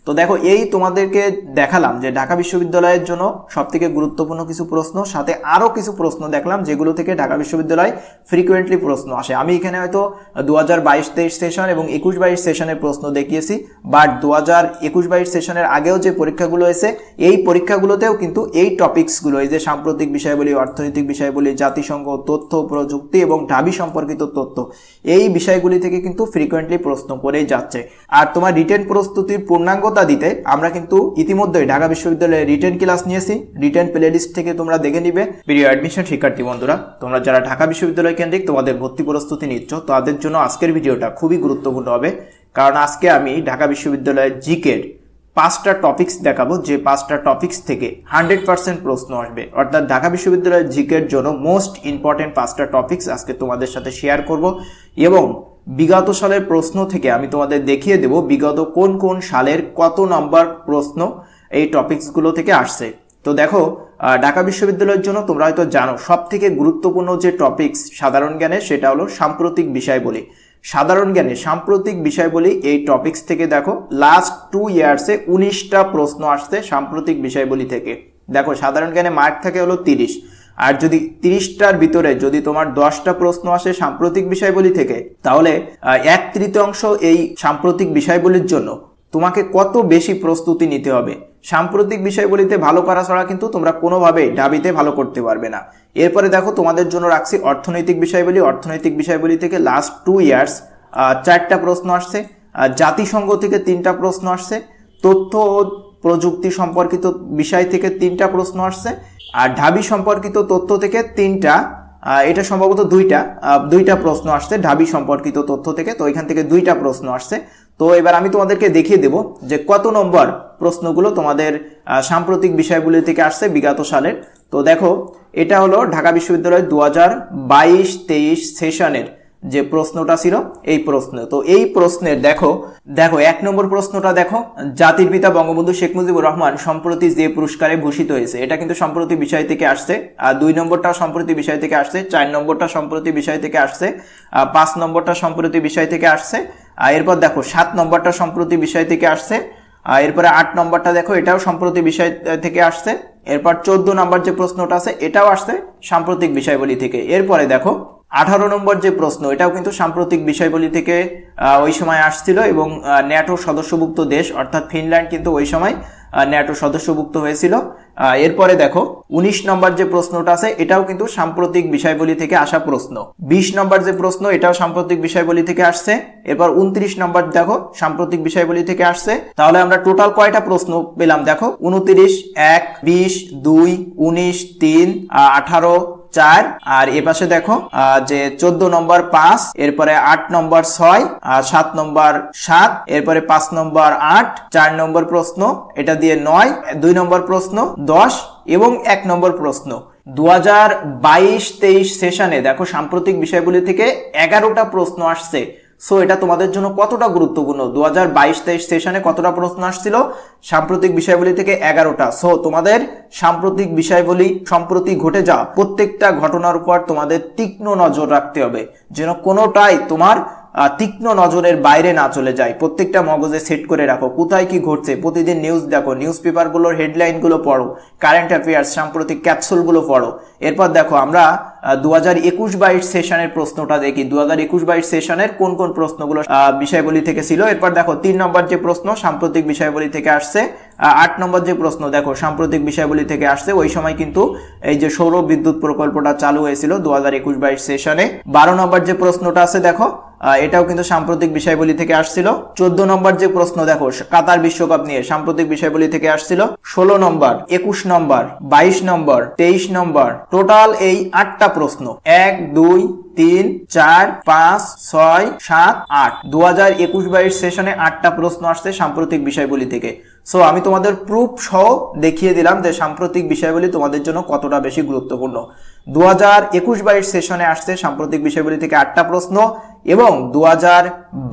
তো দেখো এই তোমাদেরকে দেখালাম যে ঢাকা বিশ্ববিদ্যালয়ের জন্য সবথেকে গুরুত্বপূর্ণ কিছু প্রশ্ন, সাথে আরো কিছু প্রশ্ন দেখলাম যেগুলো থেকে ঢাকা বিশ্ববিদ্যালয় ফ্রিকুয়েন্টলি প্রশ্ন আসে। আমি এখানে হয়তো 2022-23 সেশন এবং 21-22 সেশনের প্রশ্ন দেখিয়েছি, বাট 2021-22 সেশনের আগেও যে পরীক্ষাগুলো হয়েছে এই পরীক্ষাগুলোতেও কিন্তু এই টপিকসগুলো, এই যে সাম্প্রতিক বিষয়গুলি, অর্থনৈতিক বিষয়গুলি, জাতিসংঘ, তথ্য প্রযুক্তি এবং ঢাবি সম্পর্কিত তথ্য, এই বিষয়গুলি থেকে কিন্তু ফ্রিকুয়েন্টলি প্রশ্ন করেই যাচ্ছে। আর তোমার রিটেন প্রস্তুতির পূর্ণাঙ্গতা দিতে আমরা কিন্তু ইতিমধ্যেই ঢাকা বিশ্ববিদ্যালয়ে রিটেন ক্লাস নিয়েছি, রিটেন প্লেলিস্ট থেকে তোমরা দেখে নিবে। প্রিয় অ্যাডমিশন শিক্ষার্থী বন্ধুরা, তোমরা যারা ঢাকা বিশ্ববিদ্যালয় কেন্দ্রিক তোমাদের ভর্তি প্রস্তুতি নিচ্ছ তাদের জন্য আজকের ভিডিওটা খুবই গুরুত্বপূর্ণ হবে, কারণ আজকে আমি ঢাকা বিশ্ববিদ্যালয়ের জিকের 5টা টপিকস দেখাবো, যে 5টা টপিকস থেকে 100% প্রশ্ন আসবে। অর্থাৎ ঢাকা বিশ্ববিদ্যালয়ের জিকের জন্য মোস্ট ইম্পর্টেন্ট 5টা টপিকস আজকে তোমাদের সাথে শেয়ার করব, এবং বিগত সালের প্রশ্ন থেকে আমি তোমাদের দেখিয়ে দেব বিগত কোন কোন সালের কত নাম্বার প্রশ্ন এই টপিকসগুলো থেকে আসছে। তো দেখো, ঢাকা বিশ্ববিদ্যালয়ের জন্য তোমরা হয়তো জানো সব থেকে গুরুত্বপূর্ণ যে টপিকস সাধারণ জ্ঞানে সেটা হলো সাম্প্রতিক বিষয়াবলী। সাধারণ জ্ঞানে সাম্প্রতিক বিষয়াবলী এই টপিকস থেকে দেখো লাস্ট 2 ইয়ার্সে 19টা প্রশ্ন আসছে সাম্প্রতিক বিষয়াবলী থেকে। দেখো সাধারণ জ্ঞানে মার্ক থাকে হলো 30, আর যদি 30টার ভিতরে যদি তোমার 10টা প্রশ্ন আসে সাম্প্রতিক বিষয়াবলী থেকে, তাহলে 1/3 এই সাম্প্রতিক বিষয়াবলীর জন্য তোমাকে কত বেশি প্রস্তুতি নিতে হবে। সাম্প্রতিক বিষয়গুলিতে ভালো করা ছাড়া কিন্তু তোমরা কোনোভাবে ঢাবিতে ভালো করতে পারবে না। এরপরে দেখো তোমাদের জন্য রাখছি অর্থনৈতিক বিষয়গুলি। অর্থনৈতিক বিষয়গুলি থেকে লাস্ট 2 ইয়ার্স 4টা প্রশ্ন আসছে, জাতিসংঘ থেকে 3টা প্রশ্ন আসছে, তথ্য ও প্রযুক্তি সম্পর্কিত বিষয় থেকে 3টা প্রশ্ন আসছে, আর ঢাবি সম্পর্কিত তথ্য থেকে 3টা, এটা সম্ভবত 2টা প্রশ্ন আসছে ঢাবি সম্পর্কিত তথ্য থেকে। তো এখান থেকে 2টা প্রশ্ন আসছে। তো এবার আমি তোমাদেরকে দেখিয়ে দেব যে কত নম্বর প্রশ্নগুলো তোমাদের সাম্প্রতিক বিষয়গুলি থেকে আসছে বিগত সালের। তো দেখো, এটা হলো ঢাকা বিশ্ববিদ্যালয় 2022-23 সেশনের যে প্রশ্নটা ছিল এই প্রশ্ন। তো এই প্রশ্নের দেখো 1 নম্বর প্রশ্নটা দেখো, জাতির পিতা বঙ্গবন্ধু শেখ মুজিবুর রহমান সম্প্রতি যে পুরস্কারে ভূষিত হয়েছে, এটা কিন্তু সম্প্রতি বিষয় থেকে আসছে। 2 নম্বরটা সম্প্রতি বিষয় থেকে আসছে, 4 নম্বরটা সম্প্রতি বিষয় থেকে আসছে, 5 নম্বরটা সম্প্রতি বিষয় থেকে আসছে, এরপর দেখো 7 নম্বরটা সম্প্রতি বিষয় থেকে আসছে, এরপরে 8 নম্বরটা দেখো এটাও সম্প্রতি বিষয় থেকে আসছে, এরপর 14 নম্বর যে প্রশ্নটা আছে এটাও আসছে সাম্প্রতিক বিষয়বলী থেকে। এরপরে দেখো 18 নম্বর যে প্রশ্ন, এটাও কিন্তু সাম্প্রতিক বিষয়বলী থেকে ওই সময় আসছিল, এবং ন্যাটো সদস্যভুক্ত দেশ অর্থাৎ ফিনল্যান্ড কিন্তু ওই সময় ন্যাটো সদস্যভুক্ত হয়েছিল। এরপরে দেখো 19 নম্বর যে প্রশ্নটা আছে এটাও কিন্তু সাম্প্রতিক বিষয়বলী থেকে আসা প্রশ্ন। 20 নম্বর যে প্রশ্ন এটাও সাম্প্রতিক বিষয়বলী থেকে আসছে। এরপর 29 নম্বর দেখো সাম্প্রতিক বিষয়বলী থেকে আসছে। তাহলে আমরা টোটাল কয়টা প্রশ্ন পেলাম দেখো, 29, 1, 20, 2, 19, 3, 18, 4, আর এপাশে দেখো যে 14 নম্বর 5, এরপরে 8 নম্বর 6, 7 নম্বর 7, এরপরে 5 নম্বর 8, 4 নম্বর প্রশ্ন এটা দিয়ে 9, 2 নম্বর প্রশ্ন 10 এবং 1 নম্বর প্রশ্ন। 2022-23 সেশনে দেখো সাম্প্রতিক বিষয়গুলি থেকে 11টা প্রশ্ন আসছে। সো এটা তোমাদের জন্য কতটা গুরুত্বপূর্ণ, 2022-23 সেশনে কতটা প্রশ্ন আসছিল সাম্প্রতিক বিষয়বলী থেকে 11টা। সো তোমাদের সাম্প্রতিক বিষয়বলী সম্প্রতি ঘটে যাওয়া প্রত্যেকটা ঘটনার উপর তোমাদের তীক্ষ্ণ নজর রাখতে হবে, যেন কোনোটাই তোমার তীক্ষ্ণ নজরের বাইরে না চলে যায়। প্রত্যেকটা মগজে সেট করে রাখো কোথায় কি ঘটছে, প্রতিদিন নিউজ দেখো, নিউজ পেপারগুলোর হেডলাইনগুলো পড়ো, কারেন্ট অ্যাফেয়ার্স সাম্প্রতিক ক্যাপসুলগুলো পড়ো। এরপর দেখো আমরা 2021-22 সেশনের প্রশ্নটা দেখি, 2021-22 সেশনের কোন কোন প্রশ্নগুলো বিষয়বলী থেকে ছিল। এরপর দেখো 3 নম্বর যে প্রশ্ন সাম্প্রতিক বিষয়বলী থেকে আসছে, 8 নম্বর যে প্রশ্ন দেখো সাম্প্রতিক বিষয়বলী থেকে আসছে। ওই সময় কিন্তু এই যে সৌর বিদ্যুৎ প্রকল্পটা চালু হয়েছিল 2021-22 সেশনে। 12 নম্বর যে প্রশ্নটা আছে দেখো এটাও কিন্তু সাম্প্রতিক বিষয়বলী থেকে আসছিল। 14 নম্বর যে প্রশ্ন দেখো কাতার বিশ্বকাপ নিয়ে সাম্প্রতিক বিষয়বলী থেকে আসছিল। 16 নম্বর, 21 নম্বর, 22 নম্বর, 23 নম্বর, টোটাল এই 8টা প্রশ্ন, 1, 2, 3, 4, 5, 6, 7, 8, 2021-22 সেশনে 8টা প্রশ্ন আসছে সাম্প্রতিক বিষয়বলী থেকে। সো আমি তোমাদের প্রুফ সহ দেখিয়ে দিলাম যে সাম্প্রতিক বিষয়বলী তোমাদের জন্য কতটা বেশি গুরুত্বপূর্ণ। 2021-22 সেশনে আসছে সাম্প্রতিক বিষয়বলী থেকে 8টা প্রশ্ন, এবং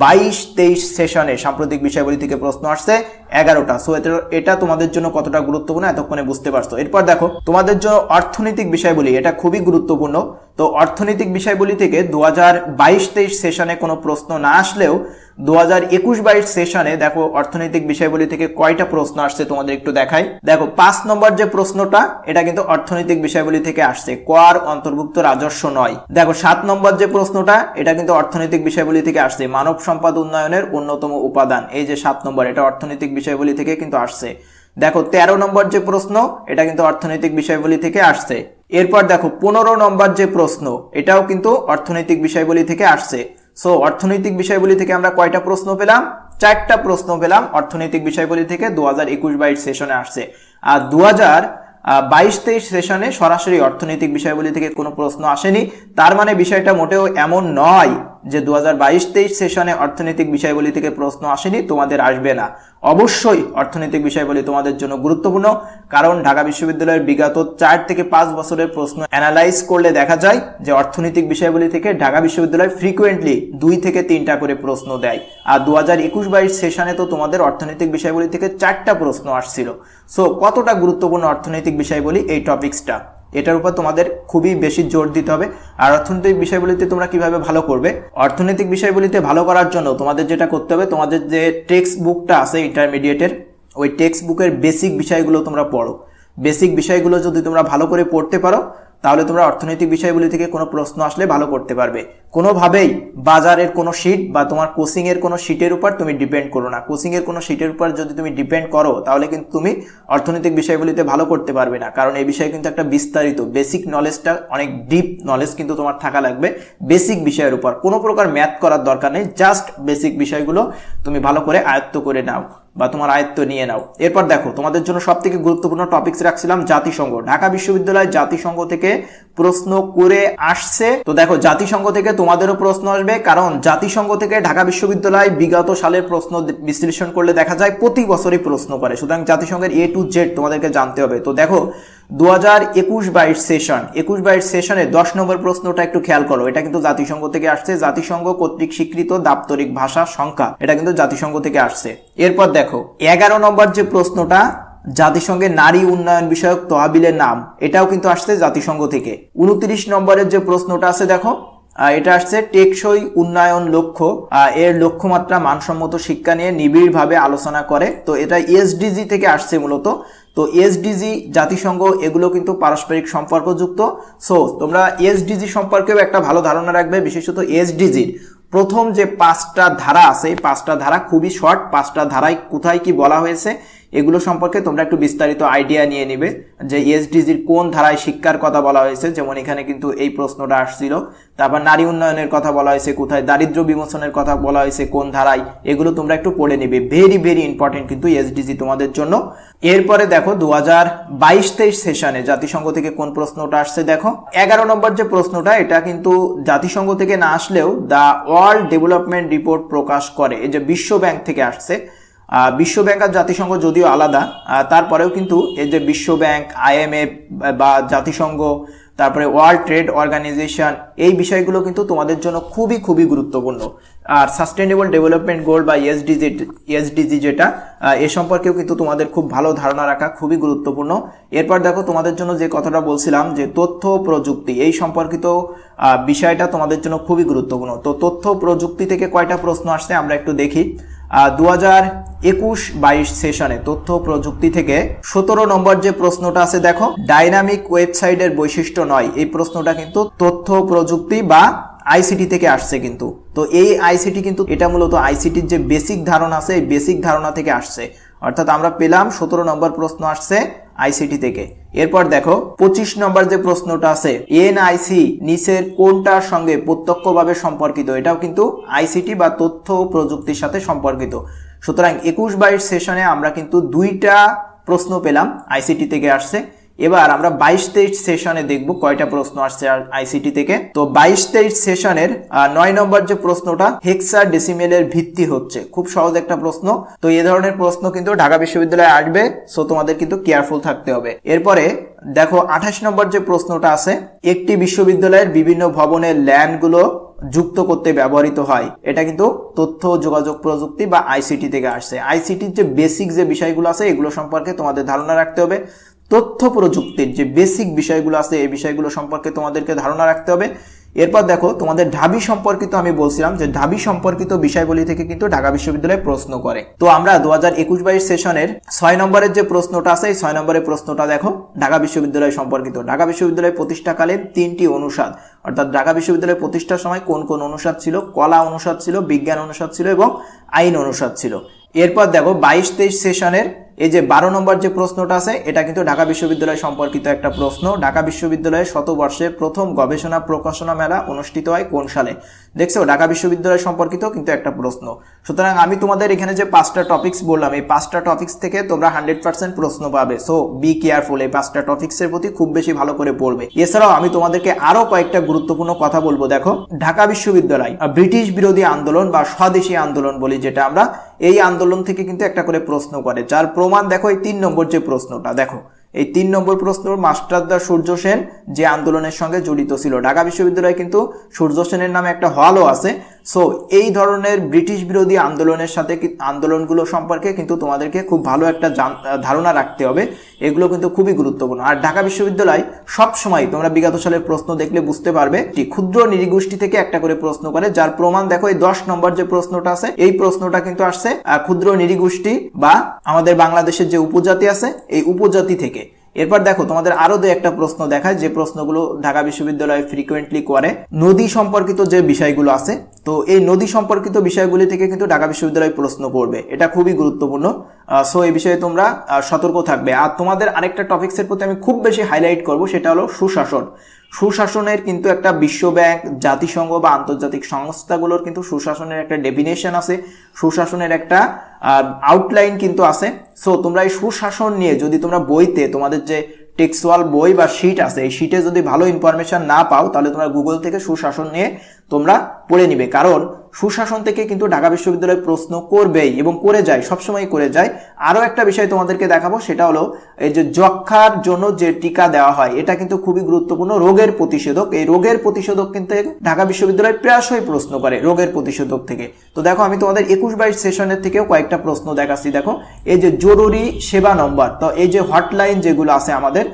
22-23 সেশনে সাম্প্রতিক বিষয়বলী থেকে প্রশ্ন আসছে 11টা। সো এটা তোমাদের জন্য কতটা গুরুত্বপূর্ণ এতক্ষণে বুঝতে পারছো। এরপর দেখো তোমাদের জন্য অর্থনৈতিক বিষয়বলী, এটা খুবই গুরুত্বপূর্ণ। তো অর্থনৈতিক বিষয়বলী থেকে 2022-23 সেশনে কোনো প্রশ্ন না আসলেও 2021-22 সেশনে দেখো অর্থনৈতিক বিষয়বলী থেকে কয়টা প্রশ্ন আসছে তোমাদের একটু দেখাই। দেখো 5 নম্বর যে প্রশ্নটা এটা কিন্তু অর্থনৈতিক বিষয়বলী থেকে আসছে, কর অন্তর্ভুক্ত রাজস্ব নয়। দেখো 7 নম্বর যে প্রশ্নটা এটা কিন্তু অর্থনৈতিক বিষয়বলী থেকে আসছে, মানব সম্পদ উন্নয়নের অন্যতম উপাদান। এই যে 7 নম্বর, এটা অর্থনৈতিক বিষয়বলী থেকে কিন্তু আসছে। দেখো 13 নম্বর যে প্রশ্ন এটা কিন্তু অর্থনৈতিক বিষয়বলী থেকে আসছে। এরপর দেখো 15 নম্বর যে প্রশ্ন এটাও কিন্তু অর্থনৈতিক বিষয়বলী থেকে আসছে। সো অর্থনৈতিক বিষয়বলী থেকে আমরা কয়টা প্রশ্ন পেলাম? 4টা প্রশ্ন পেলাম অর্থনৈতিক বিষয়বলী থেকে 2021-22 সেশনে আসছে। আর 2022-23 সেশনে সরাসরি অর্থনৈতিক বিষয়বলী থেকে কোনো প্রশ্ন আসেনি। তার মানে বিষয়টা মোটেও এমন নয় যে 2022-23 সেশনে অর্থনৈতিক বিষয়বলী থেকে প্রশ্ন আসেনি, তোমাদের আসবে না। অবশ্যই অর্থনৈতিক বিষয়বলী তোমাদের জন্য গুরুত্বপূর্ণ, কারণ ঢাকা বিশ্ববিদ্যালয়ের বিগত 4 থেকে 5 বছরের প্রশ্ন অ্যানালাইজ করলে দেখা যায় যে অর্থনৈতিক বিষয়বলী থেকে ঢাকা বিশ্ববিদ্যালয় ফ্রিকুয়েন্টলি 2 থেকে 3টা করে প্রশ্ন দেয়। আর 2021-22 সেশনে তো তোমাদের অর্থনৈতিক বিষয়বলী থেকে 4টা প্রশ্ন আসছিল। সো কতটা গুরুত্বপূর্ণ অর্থনৈতিক বিষয়বলী এই টপিক্সটা, এটার উপর তোমাদের খুবই বেশি জোর দিতে হবে। আর অর্থনৈতিক বিষয়বলীতে তোমরা কিভাবে ভালো করবে, অর্থনৈতিক বিষয়বলীতে ভালো করার জন্য তোমাদের যেটা করতে হবে, তোমাদের যে টেক্সট বুকটা আছে ইন্টারমিডিয়েটের, ওই টেক্সট বুকের বেসিক বিষয়গুলো তোমরা পড়ো। বেসিক বিষয়গুলো যদি তোমরা ভালো করে পড়তে পারো তাহলে তোমরা অর্থনৈতিক বিষয়গুলি থেকে কোনো প্রশ্ন আসলে ভালো করতে পারবে। কোনোভাবেই বাজারের কোনো শিট বা তোমার কোচিং এর কোনো শিটের উপর তুমি ডিপেন্ড করো না। কোচিং এর কোনো শিটের উপর যদি তুমি ডিপেন্ড করো তাহলে কিন্তু তুমি অর্থনৈতিক বিষয়গুলিতে ভালো করতে পারবে না, কারণ এই বিষয়ে কিন্তু একটা বিস্তারিত বেসিক নলেজটা, অনেক ডিপ নলেজ কিন্তু তোমার থাকা লাগবে বেসিক বিষয়ের উপর। কোনো প্রকার ম্যাথ করার দরকার নেই, জাস্ট বেসিক বিষয়গুলো তুমি ভালো করে আয়ত্ত করে নাও বা তোমার আয়ত্ত নিয়ে নাও। এরপর দেখো তোমাদের জন্য সবথেকে গুরুত্বপূর্ণ টপিকস রাখছিলাম জাতিসংঘ। ঢাকা বিশ্ববিদ্যালয় জাতিসংঘ থেকে প্রশ্ন করে আসছে। তো দেখো জাতিসংঘ থেকে তোমাদেরও প্রশ্ন আসবে, কারণ জাতিসংঘ থেকে ঢাকা বিশ্ববিদ্যালয় বিগত সালের প্রশ্ন বিশ্লেষণ করলে দেখা যায় প্রতি বছরই প্রশ্ন করে। সুতরাং জাতিসংঘের A to Z তোমাদেরকে জানতে হবে। তো দেখো 2021-22 সেশন 21-22 সেশনে 10 নম্বর প্রশ্নটা একটু খেয়াল করো, এটা কিন্তু জাতিসংঘ থেকে আসছে। জাতিসংঘ কর্তৃক স্বীকৃত দাপ্তরিক ভাষা সংখ্যা, এটা কিন্তু জাতিসংঘ থেকে আসছে। এরপর দেখো 11 নম্বর যে প্রশ্নটা জাতিসংঘের নারী উন্নয়ন বিষয়ক তহবিলের নাম, এটাও কিন্তু আসছে জাতিসংঘ থেকে। 29 নম্বরের যে প্রশ্নটা আছে দেখো, এটা আসছে টেকসই উন্নয়ন লক্ষ্য, এর লক্ষ্যমাত্রা মানসম্মত শিক্ষা নিয়ে নিবিড়ভাবে আলোচনা করে। তো এটা এসডিজি থেকে আসছে মূলত। তো এসডিজি জাতিসংঘ এগুলো কিন্তু পারস্পরিক সম্পর্কযুক্ত। সো তোমরা এসডিজি সম্পর্কেও একটা ভালো ধারণা রাখবে, বিশেষত এসডিজির প্রথম যে 5টা ধারা আছে, 5টা ধারা খুবই শর্ট, 5টা ধারায় কোথায় কি বলা হয়েছে এগুলো সম্পর্কে তোমরা একটু বিস্তারিত আইডিয়া নিয়ে নিবে যে এসডিজির কোন ধারায় শিক্ষার কথা বলা হয়েছে। যেমন এখানে কিন্তু এই প্রশ্নটা আসছিল। তারপর নারী উন্নয়নের কথা বলা হয়েছে কোথায়, দারিদ্র্য বিমোচনের কথা বলা হয়েছে কোন ধারায়, এগুলো তোমরা একটু পড়ে নিবে। ভেরি ভেরি ইম্পর্টেন্ট কিন্তু এসডিজি তোমাদের জন্য। এরপরে দেখো 2022-23 সেশনে জাতিসংঘ থেকে কোন প্রশ্নটা আসছে দেখো। 11 নম্বর যে প্রশ্নটা এটা কিন্তু জাতিসংঘ থেকে না আসলেও দ্য ওয়ার্ল্ড ডেভেলপমেন্ট রিপোর্ট প্রকাশ করে, এই যে বিশ্ব ব্যাংক থেকে আসছে। বিশ্ব ব্যাংক আর জাতিসংঘ যদিও আলাদা, তারপরেও কিন্তু এই যে বিশ্ব ব্যাংক, IMF বা জাতিসংঘ, তারপরে ওয়ার্ল্ড ট্রেড অর্গানাইজেশন, এই বিষয়গুলো কিন্তু তোমাদের জন্য খুবই খুবই গুরুত্বপূর্ণ। আর সাস্টেনেবল ডেভেলপমেন্ট গোল বা এসডিজি যেটা, এ সম্পর্কেও কিন্তু তোমাদের খুব ভালো ধারণা রাখা খুবই গুরুত্বপূর্ণ। এরপর দেখো তোমাদের জন্য যে কথাটা বলছিলাম যে তথ্য প্রযুক্তি, এই সম্পর্কিত বিষয়টা তোমাদের জন্য খুবই গুরুত্বপূর্ণ। তো তথ্য প্রযুক্তি থেকে কয়টা প্রশ্ন আসছে আমরা একটু দেখি। 2021-22 সেশনে তথ্য প্রযুক্তি থেকে 17 নম্বর যে প্রশ্নটা আছে দেখো, ডাইনামিক ওয়েবসাইটের বৈশিষ্ট্য নয়, এই প্রশ্নটা কিন্তু তথ্য প্রযুক্তি বা আইসিটি থেকে আসছে কিন্তু। তো এই আইসিটি কিন্তু এটা মূলত আইসিটির যে বেসিক ধারণা আছে এই বেসিক ধারণা থেকে আসছে, অর্থাৎ আমরা পেলাম 17 নম্বর প্রশ্ন আসছে আইসিটি থেকে। এরপর দেখো 25 নম্বর যে প্রশ্নটা আছে, এনআইসি নিচের কোনটার সঙ্গে প্রত্যক্ষভাবে সম্পর্কিত, এটাও কিন্তু আইসিটি বা তথ্য প্রযুক্তির সাথে সম্পর্কিত। সুতরাং 21-22 সেশনে আমরা কিন্তু 2টা প্রশ্ন পেলাম আইসিটি থেকে আসছে। এবার আমরা 22-23 সেশনে দেখব কয়টা প্রশ্ন আসছে আইসিটি থেকে। তো 22-23 সেশনের 9 নম্বর যে প্রশ্নটা, হেক্সাডেসিমেলের ভিত্তি হচ্ছে, খুব সহজ একটা প্রশ্ন। তো এই ধরনের প্রশ্ন কিন্তু ঢাকা বিশ্ববিদ্যালয়ে আসবে, সো তোমাদের কিন্তু কেয়ারফুল থাকতে হবে। এরপরে দেখো 28 নম্বর যে প্রশ্নটা আছে, একটি বিশ্ববিদ্যালয়ের বিভিন্ন ভবনের ল্যান্ডগুলো যুক্ত করতে ব্যবহৃত হয়, এটা কিন্তু তথ্য যোগাযোগ প্রযুক্তি বা আইসিটি থেকে আসছে। আইসিটির যে বেসিক যে বিষয়গুলো আছে এগুলো সম্পর্কে তোমাদের ধারণা রাখতে হবে। তথ্য প্রযুক্তির যে বেসিক বিষয়গুলো আছে এই বিষয়গুলো সম্পর্কে তোমাদেরকে ধারণা রাখতে হবে। এরপর দেখো তোমাদের ঢাবি সম্পর্কিত, আমি বলছিলাম যে ঢাবি সম্পর্কিত বিষয়গুলি থেকে কিন্তু ঢাকা বিশ্ববিদ্যালয় প্রশ্ন করে। তো আমরা 2021-22 সেশনের 6 নম্বরের যে প্রশ্নটা আছে এই 6 নম্বরের প্রশ্নটা দেখো ঢাকা বিশ্ববিদ্যালয় সম্পর্কিত। ঢাকা বিশ্ববিদ্যালয় প্রতিষ্ঠাকালীন 3টি অনুষদ, অর্থাৎ ঢাকা বিশ্ববিদ্যালয় প্রতিষ্ঠার সময় কোন কোন অনুষদ ছিল? কলা অনুষদ ছিল, বিজ্ঞান অনুষদ ছিল এবং আইন অনুষদ ছিল। এরপর দেখো 22-23 সেশনের এই যে 12 নম্বর যে প্রশ্নটা আছে এটা কিন্তু ঢাকা বিশ্ববিদ্যালয় সম্পর্কিত একটা প্রশ্ন। ঢাকা বিশ্ববিদ্যালয়ের শতবর্ষের প্রথম গবেষণা প্রকাশনা মেলা অনুষ্ঠিত হয় কোন সালে? দেখছো, ঢাকা বিশ্ববিদ্যালয় সম্পর্কিত কিন্তু একটা প্রশ্ন। সুতরাং আমি তোমাদের এখানে যে 5টা টপিকস বললাম এই 5টা টপিকস থেকে তোমরা 100% প্রশ্ন পাবে। সো বি কেয়ারফুল, এই 5টা টপিক্সের প্রতি খুব বেশি ভালো করে পড়বে। এছাড়াও আমি তোমাদেরকে আরো কয়েকটা গুরুত্বপূর্ণ কথা বলবো। দেখো ঢাকা বিশ্ববিদ্যালয় ব্রিটিশ বিরোধী আন্দোলন বা স্বদেশী আন্দোলন বলি যেটা আমরা, এই আন্দোলন থেকে কিন্তু একটা করে প্রশ্ন করে, যার প্রমাণ দেখো এই 3 নম্বর যে প্রশ্নটা। দেখো এই 3 নম্বর প্রশ্ন, মাস্টারদা সূর্য সেন যে আন্দোলনের সঙ্গে জড়িত ছিল। ঢাকা বিশ্ববিদ্যালয়ে কিন্তু সূর্য সেনের নামে একটা হলও আছে। সো এই ধরনের ব্রিটিশ বিরোধী আন্দোলনের সাথে আন্দোলনগুলো সম্পর্কে কিন্তু তোমাদেরকে খুব ভালো একটা ধারণা রাখতে হবে। এগুলো কিন্তু খুবই গুরুত্বপূর্ণ। আর ঢাকা বিশ্ববিদ্যালয় সব সময় তোমরা বিগত সালের প্রশ্ন দেখলে বুঝতে পারবে ক্ষুদ্র নৃগোষ্ঠী থেকে একটা করে প্রশ্ন করে, যার প্রমাণ দেখো এই 10 নম্বর যে প্রশ্নটা আছে এই প্রশ্নটা কিন্তু আসছে ক্ষুদ্র নৃগোষ্ঠী বা আমাদের বাংলাদেশের যে উপজাতি আছে এই উপজাতি থেকে। এরপর দেখো তোমাদের আরো দুই একটা প্রশ্ন দেখায় যে প্রশ্নগুলো ঢাকা বিশ্ববিদ্যালয় ফ্রিকোয়েন্টলি করে, নদী সম্পর্কিত যে বিষয়গুলো আছে। তো এই নদী সম্পর্কিত বিষয়গুলি থেকে কিন্তু ঢাকা বিশ্ববিদ্যালয় প্রশ্ন করবে, এটা খুবই গুরুত্বপূর্ণ। সো এই বিষয়ে তোমরা সতর্ক থাকবে। আর তোমাদের আরেকটা টপিক্সের প্রতি আমি খুব বেশি হাইলাইট করব, সেটা হলো সুশাসন। সুশাসনের কিন্তু একটা বিশ্ব ব্যাংক, জাতিসংঘ বা আন্তর্জাতিক সংস্থাগুলোর কিন্তু সুশাসনের একটা ডেফিনেশন আছে, সুশাসনের একটা আউটলাইন কিন্তু আছে। সো তোমরা এই সুশাসন নিয়ে যদি তোমরা বইতে তোমাদের যে টেক্সুয়াল বই বা শিট আছে এই শিটে যদি ভালো ইনফরমেশন না পাও তাহলে তোমরা গুগল থেকে সুশাসন নিয়ে তোমরা পড়ে নিবে, কারণ সুশাসন থেকে কিন্তু ঢাকা বিশ্ববিদ্যালয় প্রশ্ন করবেই এবং করে যায়, সবসময় করে যায়। আরো একটা বিষয় তোমাদেরকে দেখাবো, সেটা হলো এই যে যক্ষ্মার জন্য যে টিকা দেওয়া হয় এটা কিন্তু খুবই গুরুত্বপূর্ণ, রোগের প্রতিষেধক। এই রোগের প্রতিষেধক কিন্তু ঢাকা বিশ্ববিদ্যালয় প্রায়শই প্রশ্ন করে রোগের প্রতিষেধক থেকে। তো দেখো আমি তোমাদের 21-22 সেশনের থেকেও কয়েকটা প্রশ্ন দেখাচ্ছি। দেখো এই যে জরুরি সেবা নম্বর, তো এই যে হটলাইন যেগুলো আছে আমাদের,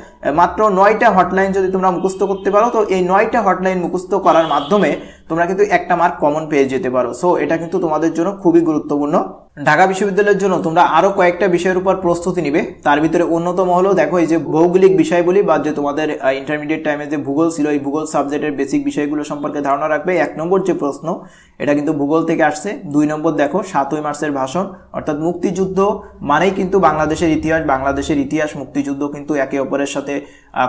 মাত্র 9টা হটলাইন যদি তোমরা মুখস্থ করতে পারো তো এই 9টা হটলাইন মুখস্থ করার মাধ্যমে তোমরা কিন্তু একটা মার্ক কমন পেয়ে যেতে পারো। সো এটা কিন্তু তোমাদের জন্য খুবই গুরুত্বপূর্ণ। ঢাকা বিশ্ববিদ্যালয়ের জন্য তোমরা আরো কয়েকটা বিষয়ের উপর প্রস্তুতি নিবে, তার ভিতরে অন্যতম হলো দেখো এই যে ভৌগোলিক বিষয়গুলি বা যে তোমাদের ইন্টারমিডিয়েট টাইমে যে ভূগোল ছিল এই ভূগোল সাবজেক্টের বেসিক বিষয়গুলো সম্পর্কে ধারণা রাখবে। 1 নম্বর যে প্রশ্ন এটা কিন্তু ভূগোল থেকে আসছে। 2 নম্বর দেখো 7ই মার্চের ভাষণ, অর্থাৎ মুক্তিযুদ্ধ মানেই কিন্তু বাংলাদেশের ইতিহাস, বাংলাদেশের ইতিহাস মুক্তিযুদ্ধ কিন্তু একে অপরের সাথে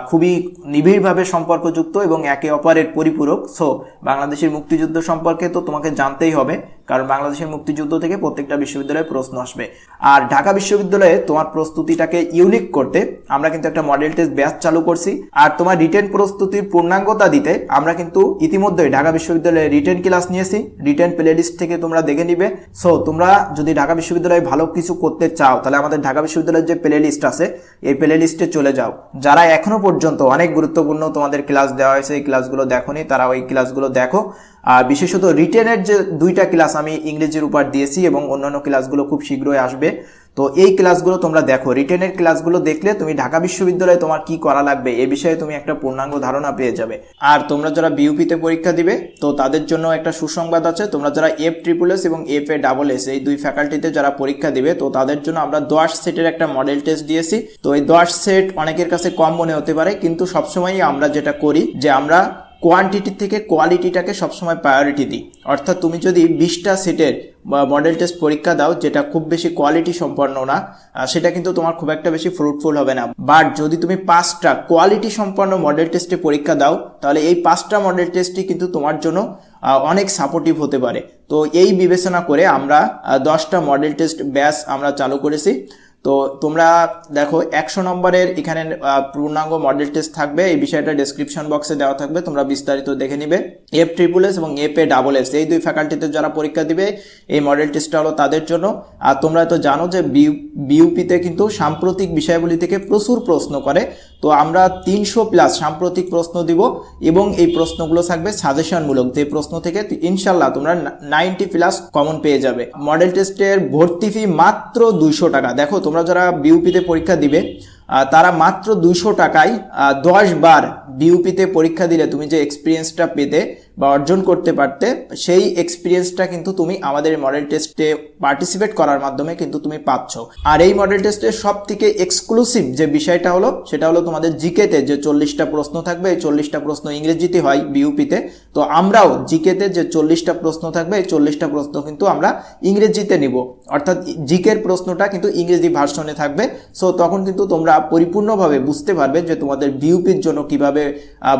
খুবই নিবিড়ভাবে সম্পর্কযুক্ত এবং একে অপরের পরিপূরক। সো বাংলাদেশের মুক্তিযুদ্ধ সম্পর্কে তো তোমাকে জানতেই হবে, কারণ বাংলাদেশের মুক্তিযুদ্ধ থেকে প্রত্যেকটা বিশ্ববিদ্যালয়ে প্রশ্ন আসবে। আর ঢাকা বিশ্ববিদ্যালয়ে তোমার প্রস্তুতিটাকে ইউনিক করতে আমরা কিন্তু একটা মডেল টেস্ট ব্যাচ চালু করছি। আর তোমার রিটেন প্রস্তুতির পূর্ণাঙ্গতা দিতে আমরা কিন্তু ইতিমধ্যে ঢাকা বিশ্ববিদ্যালয়ে রিটেন ক্লাস নিয়েছি, রিটেন প্লেলিস্ট থেকে তোমরা দেখে নিবে। সো তোমরা যদি ঢাকা বিশ্ববিদ্যালয়ে ভালো কিছু করতে চাও তাহলে আমাদের ঢাকা বিশ্ববিদ্যালয়ের যে প্লেলিস্ট আছে এই প্লেলিস্টে চলে যাও। যারা এখনো পর্যন্ত অনেক গুরুত্বপূর্ণ তোমাদের ক্লাস দেওয়া হয়েছে এই ক্লাসগুলো দেখোনি তারা ওই ক্লাসগুলো দেখো। বিশেষত রিটেনের যে 2টা ক্লাস আমি ইংরেজির উপর দিয়েছি এবং অন্যান্য ক্লাসগুলো খুব শীঘ্রই আসবে। তো এই ক্লাসগুলো তোমরা দেখো, রিটেনের ক্লাসগুলো দেখলে তুমি ঢাকা বিশ্ববিদ্যালয়ে তোমার কি করা লাগবে এই বিষয়ে তুমি একটা পূর্ণাঙ্গ ধারণা পেয়ে যাবে। আর তোমরা যারা বিউপিতে পরীক্ষা দিবে তো তাদের জন্য একটা সুসংবাদ আছে, তোমরা যারা FSSS এবং FASS এই 2 ফ্যাকাল্টিতে যারা পরীক্ষা দিবে তো তাদের জন্য আমরা 10 সেটের একটা মডেল টেস্ট দিয়েছি। তো এই 10 সেট অনেকের কাছে কম মনে হতে পারে, কিন্তু সবসময়ই আমরা যেটা করি যে আমরা কোয়ান্টিটি থেকে কোয়ালিটিটাকে সবসময় প্রায়োরিটি দিই। অর্থাৎ তুমি যদি 20টা সেটের মডেল টেস্ট পরীক্ষা দাও যেটা খুব বেশি কোয়ালিটি সম্পন্ন না, সেটা কিন্তু তোমার খুব একটা বেশি ফ্রুটফুল হবে না। বাট যদি তুমি 5টা কোয়ালিটি সম্পন্ন মডেল টেস্টে পরীক্ষা দাও তাহলে এই 5টা মডেল টেস্টই কিন্তু তোমার জন্য অনেক সাপোর্টিভ হতে পারে। তো এই বিবেচনা করে আমরা 10টা মডেল টেস্ট ব্যাচ আমরা চালু করেছি। তো তোমরা দেখো 100 নম্বরের এখানে পূর্ণাঙ্গ মডেল টেস্ট থাকবে, এই বিষয়টা ডেসক্রিপশন বক্সে দেওয়া থাকবে, তোমরা বিস্তারিত দেখে নিবে। FSSS এবং FASS এই দুই ফ্যাকাল্টিতে যারা পরীক্ষা দিবে এই মডেল টেস্টটা হলো তাদের জন্য। আর তোমরা তো জানো যে বিইউপিতে কিন্তু সাম্প্রতিক বিষয়গুলি থেকে প্রচুর প্রশ্ন করে, তো আমরা 300+ সাম্প্রতিক প্রশ্ন দিব এবং এই প্রশ্নগুলো থাকবে সাজেশনমূলক, যে প্রশ্ন থেকে ইনশাল্লাহ তোমরা 90+ কমন পেয়ে যাবে। মডেল টেস্টের ভর্তি ফি মাত্র 200 টাকা। দেখো তোমরা যারা বিইউপিতে পরীক্ষা দিবে তারা মাত্র 200 টাকায় 10 বার বিইউপিতে পরীক্ষা দিলে তুমি যে এক্সপিরিয়েন্সটা পেতে বা অর্জন করতে পারতে, সেই এক্সপিরিয়েন্সটা কিন্তু তুমি আমাদের মডেল টেস্টে পার্টিসিপেট করার মাধ্যমে কিন্তু তুমি পাচ্ছ। আর এই মডেল টেস্টের সব থেকে এক্সক্লুসিভ যে বিষয়টা হলো সেটা হলো তোমাদের জিকেতে যে 40টা প্রশ্ন থাকবে, এই 40টা প্রশ্ন ইংরেজিতে হয় বিইউপিতে, তো আমরাও জিকেতে যে 40টা প্রশ্ন থাকবে এই 40টা প্রশ্ন কিন্তু আমরা ইংরেজিতে নিব, অর্থাৎ জিকের প্রশ্নটা কিন্তু ইংরেজি ভার্সনে থাকবে। সো তখন কিন্তু তোমরা পরিপূর্ণভাবে বুঝতে পারবে যে তোমাদের বিইউপির জন্য কিভাবে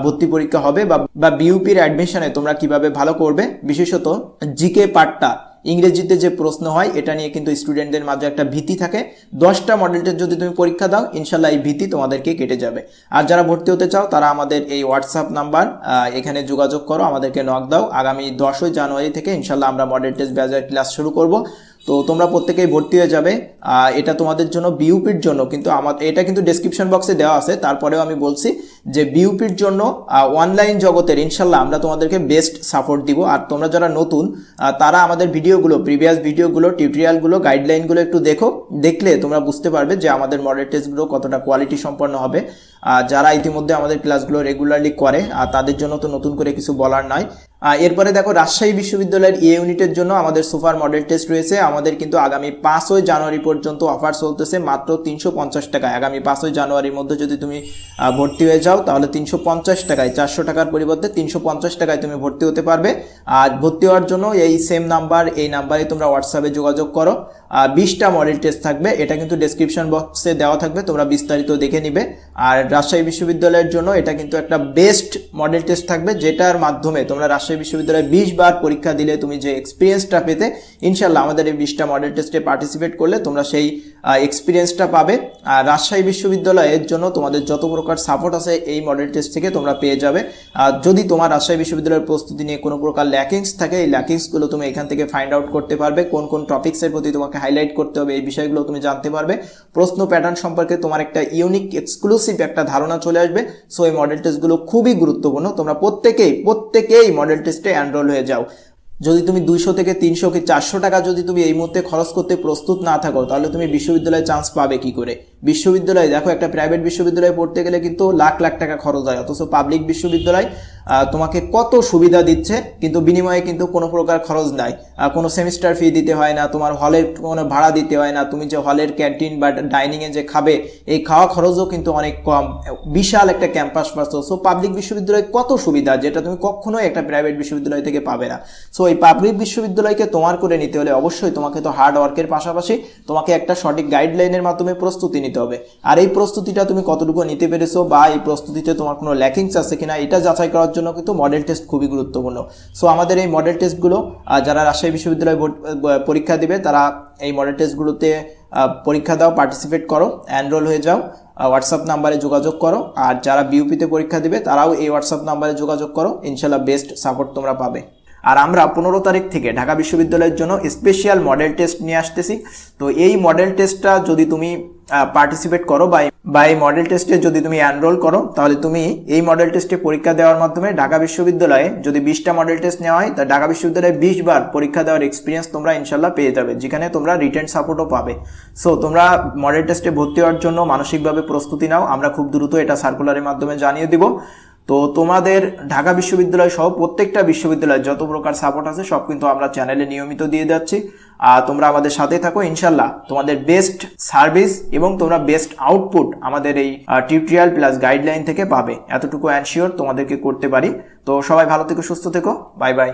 ভর্তি পরীক্ষা হবে বা বিইউপির অ্যাডমিশনে তোমরা কিভাবে ভালো করবে। বিশেষত জিকে পার্টটা ইংরেজিতে যে প্রশ্ন হয় এটা নিয়ে কিন্তু স্টুডেন্টদের মাঝে একটা ভীতি থাকে। 10টা মডেল টেস্ট যদি তুমি পরীক্ষা দাও ইনশাল্লাহ এই ভীতি তোমাদেরকে কেটে যাবে। আর যারা ভর্তি হতে চাও তারা আমাদের এই হোয়াটসঅ্যাপ নাম্বার এখানে যোগাযোগ করো, আমাদেরকে নক দাও। আগামী 10ই জানুয়ারি থেকে ইনশাল্লাহ আমরা মডেল টেস্ট ব্যাচের ক্লাস শুরু করব। তো তোমরা প্রত্যেকেই ভর্তি হয়ে যাবে। এটা তোমাদের জন্য বিইউপির জন্য কিন্তু এটা কিন্তু ডেসক্রিপশন বক্সে দেওয়া আছে, তারপরেও আমি বলছি যে বিইউপির জন্য অনলাইন জগতের ইনশাল্লাহ আমরা তোমাদেরকে বেস্ট সাপোর্ট দিব। আর তোমরা যারা নতুন তারা আমাদের ভিডিওগুলো, প্রিভিয়াস ভিডিওগুলো, টিউটোরিয়ালগুলো, গাইডলাইনগুলো একটু দেখলে তোমরা বুঝতে পারবে যে আমাদের মডেল টেস্টগুলো কতটা কোয়ালিটি সম্পন্ন হবে। যারা ইতিমধ্যে আমাদের ক্লাসগুলো রেগুলারলি করে তাদের জন্য তো নতুন করে কিছু বলার নয়। এরপরে দেখো রাজশাহী বিশ্ববিদ্যালয়ের ইউনিটের জন্য আমাদের সুপার মডেল টেস্ট রয়েছে। আমাদের কিন্তু আগামী 5ই জানুয়ারি পর্যন্ত অফার চলতেছে মাত্র 350 টাকায়। আগামী 5ই জানুয়ারির মধ্যে যদি তুমি ভর্তি হয়ে যাও তাহলে 350 টাকায়, 400 টাকার পরিবর্তে 350 টাকায় তুমি ভর্তি হতে পারবে। আর ভর্তি হওয়ার জন্য এই সেম নাম্বার, এই নাম্বারে তোমরা হোয়াটসঅ্যাপে যোগাযোগ করো। 20টা মডেল টেস্ট থাকবে, এটা কিন্তু ডেসক্রিপশন বক্সে দেওয়া থাকবে, তোমরা বিস্তারিত দেখে নিবে। আর রাজশাহী বিশ্ববিদ্যালয়ের জন্য এটা কিন্তু একটা বেস্ট মডেল টেস্ট থাকবে, যেটার মাধ্যমে তোমরা রাজশাহী বিশ্ববিদ্যালয়ে 20 বার পরীক্ষা দিলে তুমি যে এক্সপিরিয়েন্সটা পেতে, ইনশাল্লাহ আমাদের এই 20টা মডেল টেস্টে পার্টিসিপেট করলে তোমরা সেই এক্সপিরিয়েন্সটা পাবে। আর রাজশাহী বিশ্ববিদ্যালয়ের জন্য তোমাদের যত প্রকার সাপোর্ট আছে এই মডেল টেস্ট থেকে তোমরা পেয়ে যাবে। যদি তোমার রাজশাহী বিশ্ববিদ্যালয়ের প্রস্তুতি নিয়ে কোনো প্রকার ল্যাকিংস থাকে, এই ল্যাকিংসগুলো তুমি এখান থেকে ফাইন্ড আউট করতে পারবে। কোন কোন টপিক্সের প্রতি তোমাকে হাইলাইট করতে হবে এই বিষয়গুলো তুমি জানতে পারবে। প্রশ্ন প্যাটার্ন সম্পর্কে তোমার একটা ইউনিক এক্সক্লুসিভ একটা ধারণা চলে আসবে। সো এই মডেল টেস্টগুলো খুবই গুরুত্বপূর্ণ, তোমরা প্রত্যেকেই মডেল টেস্টে এনরোল হয়ে যাও। যদি তুমি 200 থেকে 300 কি 400 টাকা যদি তুমি এই মুহূর্তে খরচ করতে প্রস্তুত না থাকো তাহলে তুমি বিশ্ববিদ্যালয়ে চান্স পাবে কি করে? বিশ্ববিদ্যালয়ে দেখো, একটা প্রাইভেট বিশ্ববিদ্যালয়ে পড়তে গেলে কিন্তু লাখ লাখ টাকা খরচ হয়, অথচ পাবলিক বিশ্ববিদ্যালয় তোমাকে কত সুবিধা দিচ্ছে, কিন্তু বিনিময়ে কিন্তু কোনো প্রকার খরচ নাই। কোনো সেমিস্টার ফি দিতে হয় না, তোমার হলের কোনো ভাড়া দিতে হয় না, তুমি যে হলের ক্যান্টিন বা ডাইনিংয়ে যে খাবে এই খাওয়া খরচও কিন্তু অনেক কম, বিশাল একটা ক্যাম্পাস পাচ্ছ। সো পাবলিক বিশ্ববিদ্যালয়ে কত সুবিধা, যেটা তুমি কখনোই একটা প্রাইভেট বিশ্ববিদ্যালয় থেকে পাবে না। সো এই পাবলিক বিশ্ববিদ্যালয়কে তোমার করে নিতে হলে অবশ্যই তোমাকে তো হার্ড ওয়ার্কের পাশাপাশি তোমাকে একটা সঠিক গাইডলাইনের মাধ্যমে প্রস্তুতি নিতে হবে। আর এই প্রস্তুতিটা তুমি কতটুকু নিতে পেরেছো বা এই প্রস্তুতিতে তোমার কোনো ল্যাকিংস আছে কিনা এটা যাচাই করার জন্য কিন্তু মডেল টেস্ট খুবই গুরুত্বপূর্ণ। সো আমাদের এই মডেল টেস্টগুলো যারা রাজশাহী বিশ্ববিদ্যালয়ে পরীক্ষা দিবে তারা এই মডেল টেস্টগুলোতে পরীক্ষা দাও, পার্টিসিপেট করো, এনরোল হয়ে যাও, হোয়াটসঅ্যাপ নাম্বারে যোগাযোগ করো। আর যারা বিইউপিতে পরীক্ষা দিবে তারাও এই হোয়াটসঅ্যাপ নাম্বারে যোগাযোগ করো, ইনশাল্লাহ বেস্ট সাপোর্ট তোমরা পাবে। আর আমরা 15 তারিখ থেকে ঢাকা বিশ্ববিদ্যালয়ের জন্য স্পেশাল মডেল টেস্ট নিয়ে আসতেছি। তো এই মডেল টেস্টটা যদি তুমি পার্টিসিপেট করো বা এই মডেল টেস্টে যদি তুমি এনরোল করো তাহলে তুমি এই মডেল টেস্টে পরীক্ষা দেওয়ার মাধ্যমে ঢাকা বিশ্ববিদ্যালয়ে যদি 20টা মডেল টেস্ট নেওয়া হয় তা ঢাকা বিশ্ববিদ্যালয়ে 20 বার পরীক্ষা দেওয়ার এক্সপিরিয়েন্স তোমরা ইনশাল্লাহ পেয়ে যাবে, যেখানে তোমরা রিটেন সাপোর্টও পাবে। সো তোমরা মডেল টেস্টে ভর্তি হওয়ার জন্য মানসিকভাবে প্রস্তুতি নাও, আমরা খুব দ্রুত এটা সার্কুলারের মাধ্যমে জানিয়ে দিব। তো তোমাদের ঢাকা বিশ্ববিদ্যালয় সহ প্রত্যেকটা বিশ্ববিদ্যালয়ে যত প্রকার সাপোর্ট আছে সব কিন্তু আমরা চ্যানেলে নিয়মিত দিয়ে যাচ্ছি। আর তোমরা আমাদের সাথে থাকো, ইনশাল্লাহ তোমাদের বেস্ট সার্ভিস এবং তোমরা বেস্ট আউটপুট আমাদের এই টিউটোরিয়াল প্লাস গাইডলাইন থেকে পাবে, এতটুকু এনশিওর তোমাদেরকে করতে পারি। তো সবাই ভালো থেকো, সুস্থ থেকো, বাই বাই।